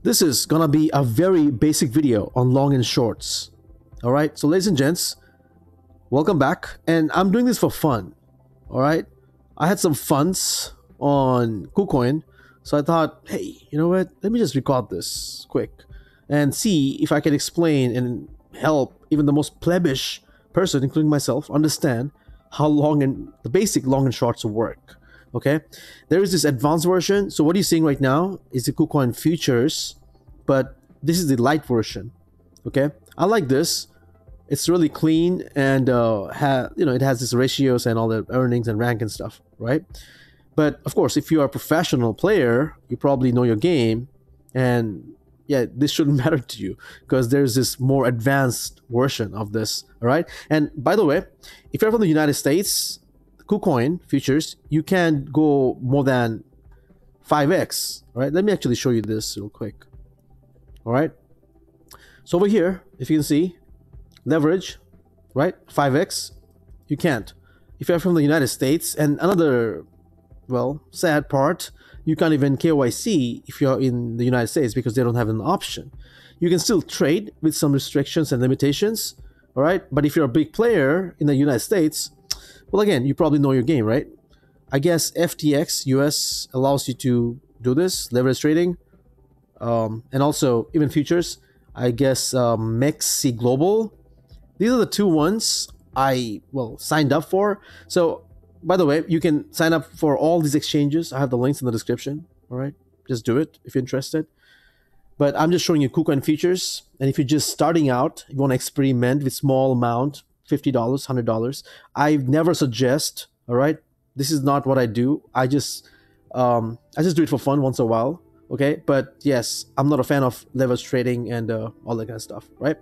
This is gonna be a very basic video on long and shorts. All right, so ladies and gents, welcome back. And I'm doing this for fun. All right, I had some funds on Kucoin, so I thought, hey, you know what? Let me just record this quick and see if I can explain and help even the most plebish person, including myself, understand how long and the basic long and shorts work. Okay, there is this advanced version. So what you're seeing right now is the Kucoin futures, but this is the light version. Okay, I like this. It's really clean and it has these ratios and all the earnings and rank and stuff, right? But of course, if you are a professional player, you probably know your game, and yeah, this shouldn't matter to you because there's this more advanced version of this. All right, and by the way, if you're from the United States, Kucoin futures, you can go more than 5x. All right, let me actually show you this real quick. All right, so over here, if you can see, leverage, right, 5x, you can't. If you're from the United States, and another, well, sad part, you can't even KYC if you're in the United States because they don't have an option. You can still trade with some restrictions and limitations, all right? But if you're a big player in the United States, well, again, you probably know your game, right? I guess FTX US allows you to do this, leverage trading, and also even futures. I guess Mexi Global. These are the two ones I, well, signed up for. So, by the way, you can sign up for all these exchanges. I have the links in the description, all right? Just do it if you're interested. But I'm just showing you Kucoin futures. And if you're just starting out, you want to experiment with small amount, $50, $100, I never suggest, all right? This is not what I do. I just do it for fun once in a while, okay? But yes, I'm not a fan of leverage trading and all that kind of stuff, right?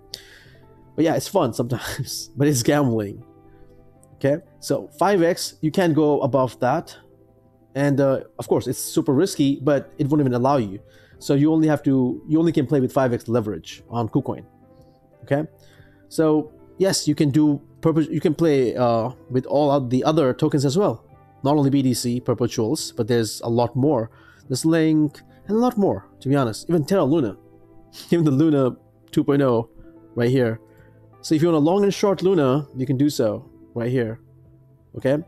But yeah, it's fun sometimes, but it's gambling. Okay, so 5x, you can't go above that. And of course, it's super risky, but it won't even allow you. So you only can play with 5x leverage on Kucoin. Okay, so yes, you can play with all of the other tokens as well. Not only BTC, perpetuals, but there's a lot more. There's Link and a lot more, to be honest. Even Terra Luna, even the Luna 2.0 right here. So if you want a long and short Luna, you can do so right here, okay?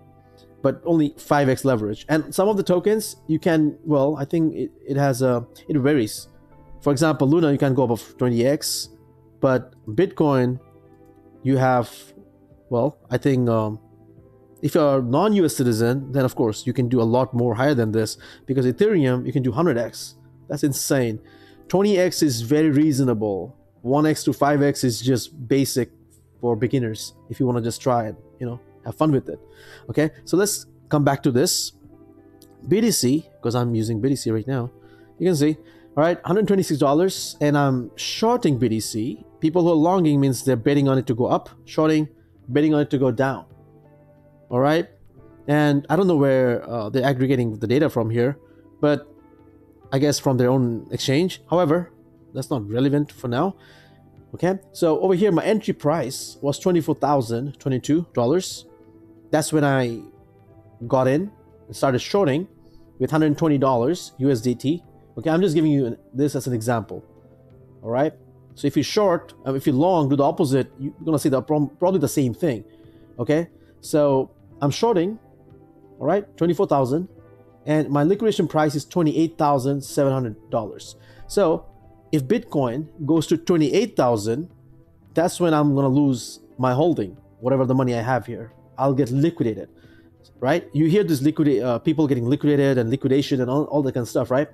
But only 5x leverage. And some of the tokens you can, well, I think it varies. For example, Luna, you can go above 20x, but Bitcoin, you have, well, I think if you're a non-US citizen, then of course you can do a lot more higher than this, because Ethereum, you can do 100x. That's insane. 20x is very reasonable. 1x to 5x is just basic for beginners if you want to just try it, have fun with it. Okay, so let's come back to this BTC, because I'm using BTC right now. You can see, all right, $126, and I'm shorting BTC. People who are longing means they're betting on it to go up, shorting, betting on it to go down. All right, and I don't know where they're aggregating the data from here, but I guess from their own exchange. However, that's not relevant for now. Okay, so over here my entry price was $24,022. That's when I got in and started shorting with $120 USDT. Okay, I'm just giving you this as an example. All right, so if you short, if you long, do the opposite, you're gonna see probably the same thing. Okay, so I'm shorting, all right, 24,000, and my liquidation price is $28,700. So if Bitcoin goes to 28,000, that's when I'm gonna lose my holding, whatever the money I have here. I'll get liquidated, right? You hear this people getting liquidated and liquidation and all that kind of stuff, right?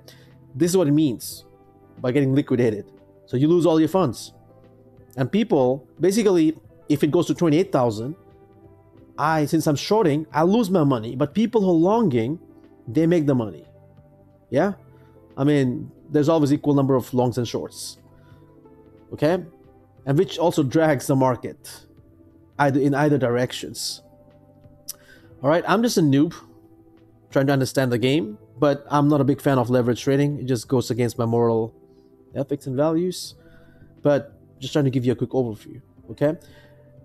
This is what it means by getting liquidated. So you lose all your funds. And people, basically, if it goes to 28,000, since I'm shorting, I lose my money. But people who are longing, they make the money. Yeah? I mean, there's always equal number of longs and shorts, okay? And which also drags the market in either directions. All right, I'm just a noob trying to understand the game, but I'm not a big fan of leverage trading. It just goes against my moral ethics and values, but just trying to give you a quick overview, okay?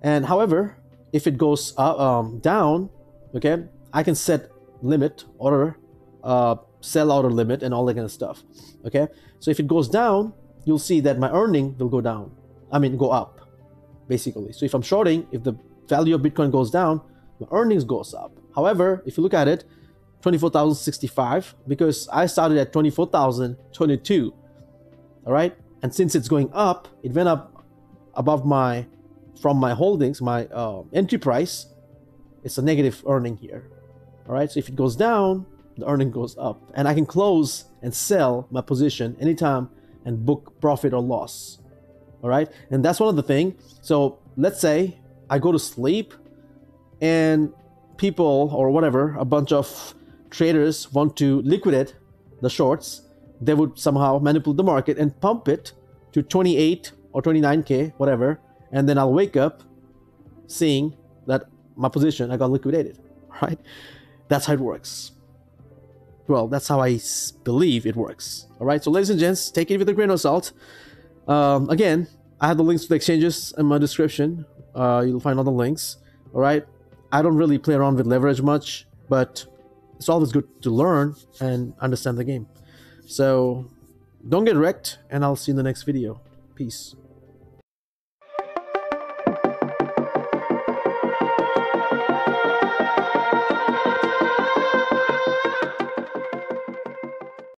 And however, if it goes down, okay, I can set limit order sell outer limit and all that kind of stuff. Okay, so if it goes down, you'll see that my earning will go down. I mean, go up, basically. So if I'm shorting, if the value of Bitcoin goes down, my earnings goes up. However, if you look at it, 24,065, because I started at 24,022. All right, and since it's going up, it went up above from my holdings, my entry price. It's a negative earning here. All right, so if it goes down, the earning goes up, and I can close and sell my position anytime and book profit or loss. All right, and that's one of the things. So let's say I go to sleep and people or whatever, a bunch of traders want to liquidate the shorts. They would somehow manipulate the market and pump it to 28 or 29K, whatever, and then I'll wake up seeing that my position, I got liquidated, right? That's how it works. Well, that's how I believe it works. All right, so ladies and gents, take it with a grain of salt. Again, I have the links to the exchanges in my description. You'll find all the links. All right, I don't really play around with leverage much, but it's always good to learn and understand the game. So don't get wrecked, and I'll see you in the next video. Peace.